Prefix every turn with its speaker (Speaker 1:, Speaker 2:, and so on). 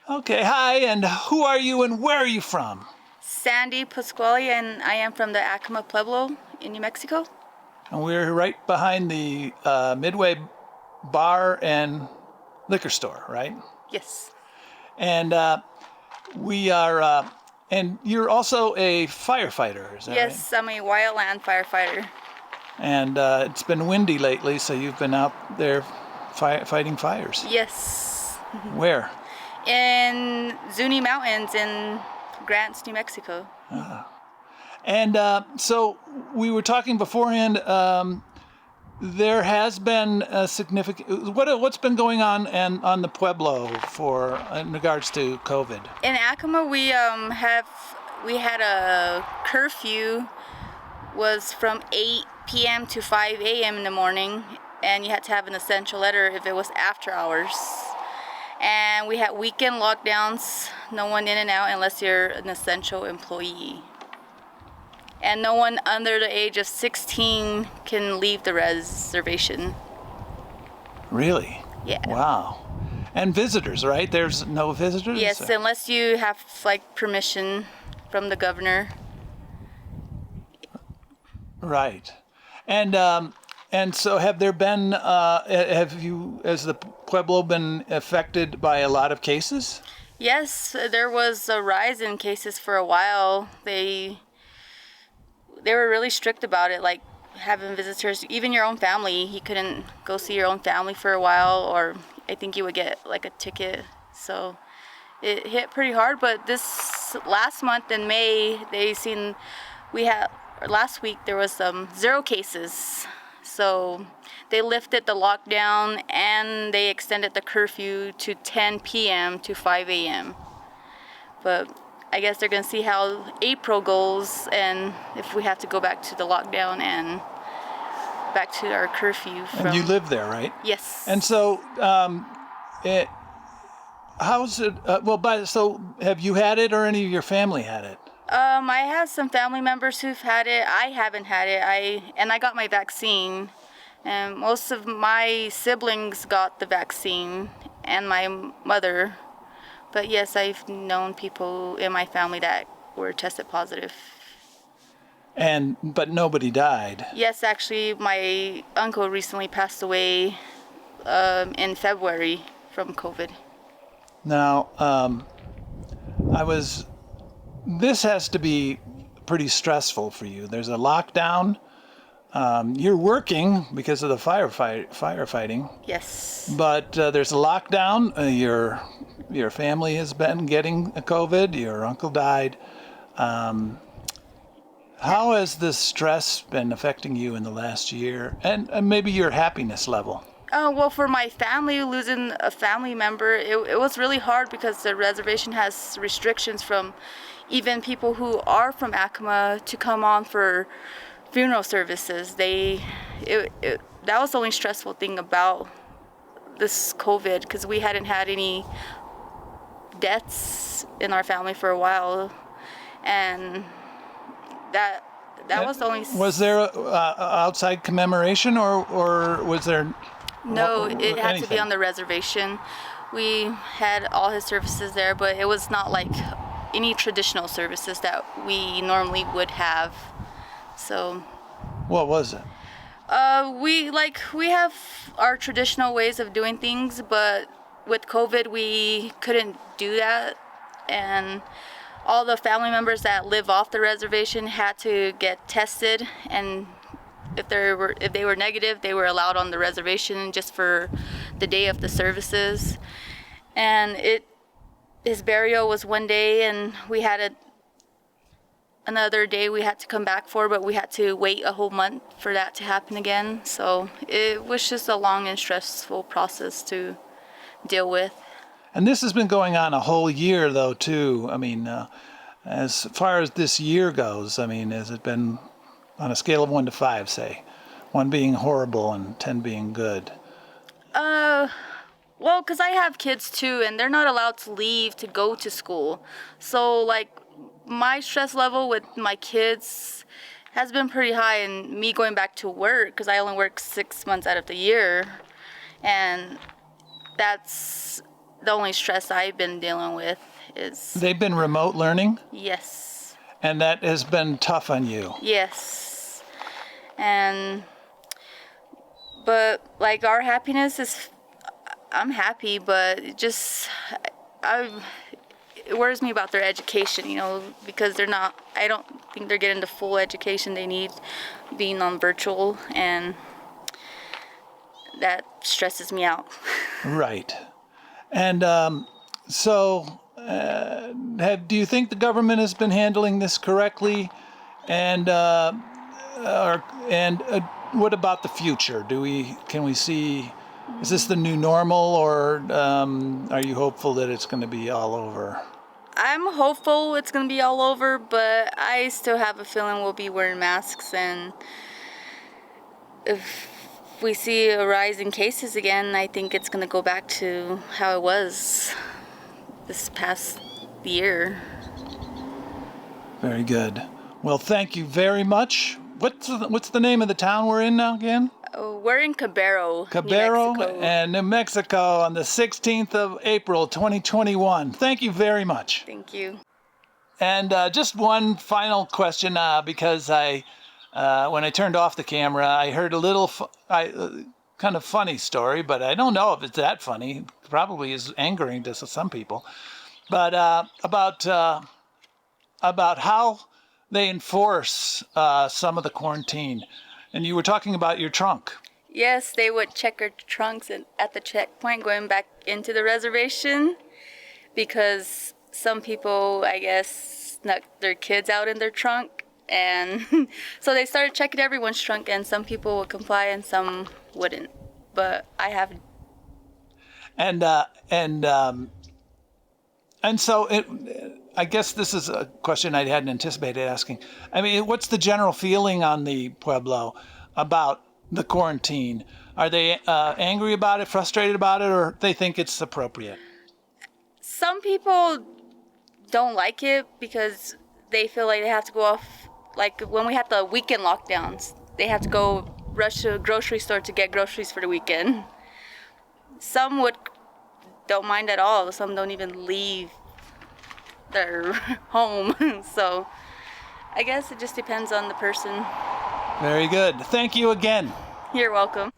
Speaker 1: Okay, hi, and who are you and where are you from?
Speaker 2: Sandee Pasquale, and I am from the Acoma Pueblo in New Mexico.
Speaker 1: And we're right behind the Midway bar and liquor store, right?
Speaker 2: Yes.
Speaker 1: And we are, and you're also a firefighter, is that right?
Speaker 2: Yes, I'm a wildland firefighter.
Speaker 1: And it's been windy lately, so you've been out there fighting fires.
Speaker 2: Yes.
Speaker 1: Where?
Speaker 2: In Zuni Mountains in Grants, New Mexico.
Speaker 1: And so we were talking beforehand. There has been a significant. What's been going on the Pueblo for in regards to COVID?
Speaker 2: In Acoma, we had a curfew was from 8 p.m. to 5 a.m. in the morning, and you had to have an essential letter if it was after hours. And we had weekend lockdowns, no one in and out unless you're an essential employee. And no one under the age of 16 can leave the reservation.
Speaker 1: Really?
Speaker 2: Yeah.
Speaker 1: Wow. And visitors, right? There's no visitors?
Speaker 2: Yes, unless you have like permission from the governor.
Speaker 1: Right. And so have there been, has the Pueblo been affected by a lot of cases?
Speaker 2: Yes, there was a rise in cases for a while. They were really strict about it, like having visitors, even your own family. You couldn't go see your own family for a while, or I think you would get like a ticket. So it hit pretty hard. But this last month in May, last week there was 0 cases. So they lifted the lockdown and they extended the curfew to 10 p.m. to 5 a.m. But I guess they're going to see how April goes and if we have to go back to the lockdown and back to our curfew.
Speaker 1: And you live there, right?
Speaker 2: Yes.
Speaker 1: And so, how's it? So have you had it, or any of your family had it?
Speaker 2: I have some family members who've had it. I haven't had it. I got my vaccine, and most of my siblings got the vaccine, and my mother. But yes, I've known people in my family that were tested positive.
Speaker 1: But nobody died.
Speaker 2: Yes, actually, my uncle recently passed away in February from COVID.
Speaker 1: Now, this has to be pretty stressful for you. There's a lockdown. You're working because of the firefighting.
Speaker 2: Yes.
Speaker 1: But there's a lockdown. Your family has been getting COVID. Your uncle died. How has this stress been affecting you in the last year, and maybe your happiness level?
Speaker 2: Well, for my family, losing a family member, it was really hard because the reservation has restrictions from even people who are from Acoma to come on for funeral services. That was the only stressful thing about this COVID, because we hadn't had any deaths in our family for a while, and that was the only.
Speaker 1: Was there outside commemoration, or was there?
Speaker 2: No, it had to be
Speaker 1: anything?
Speaker 2: on the reservation. We had all his services there, but it was not like any traditional services that we normally would have. So.
Speaker 1: What was it?
Speaker 2: We have our traditional ways of doing things, but with COVID we couldn't do that, and all the family members that live off the reservation had to get tested, and if they were negative, they were allowed on the reservation just for the day of the services. And his burial was one day, and we had another day we had to come back for, but we had to wait a whole month for that to happen again. So it was just a long and stressful process to deal with.
Speaker 1: And this has been going on a whole year, though, too. I mean, as far as this year goes, I mean, has it been on a scale of 1 to 5, say, 1 being horrible and 10 being good?
Speaker 2: Well, because I have kids too, and they're not allowed to leave to go to school. So, like, my stress level with my kids has been pretty high, and me going back to work, because I only work 6 months out of the year, and that's the only stress I've been dealing with is.
Speaker 1: They've been remote learning,
Speaker 2: Yes.
Speaker 1: and that has been tough on you.
Speaker 2: Yes. But like our happiness is, I'm happy, but it worries me about their education, because I don't think they're getting the full education they need being on virtual, and that stresses me out.
Speaker 1: Right. And do you think the government has been handling this correctly? And what about the future? Can we see? Is this the new normal, or are you hopeful that it's going to be all over?
Speaker 2: I'm hopeful it's going to be all over, but I still have a feeling we'll be wearing masks, and if we see a rise in cases again, I think it's going to go back to how it was this past year.
Speaker 1: Very good. Well, thank you very much. What's the name of the town we're in now again?
Speaker 2: We're in Cubero,
Speaker 1: Cubero,
Speaker 2: New Mexico.
Speaker 1: and New Mexico on the 16th of April, 2021. Thank you very much.
Speaker 2: Thank you.
Speaker 1: And just one final question, because when I turned off the camera, I heard a little kind of funny story, but I don't know if it's that funny. It probably is angering to some people. But about how they enforce some of the quarantine. And you were talking about your trunk.
Speaker 2: Yes, they would check our trunks at the checkpoint going back into the reservation, because some people, I guess, snuck their kids out in their trunk. And so they started checking everyone's trunk, and some people would comply and some wouldn't. But I have.
Speaker 1: And so I guess this is a question I hadn't anticipated asking. I mean, what's the general feeling on the Pueblo about the quarantine? Are they angry about it, frustrated about it, or they think it's appropriate?
Speaker 2: Some people don't like it because they feel like they have to go off. Like when we had the weekend lockdowns, they have to go rush to a grocery store to get groceries for the weekend. Some don't mind at all. Some don't even leave their home. So I guess it just depends on the person.
Speaker 1: Very good. Thank you again.
Speaker 2: You're welcome.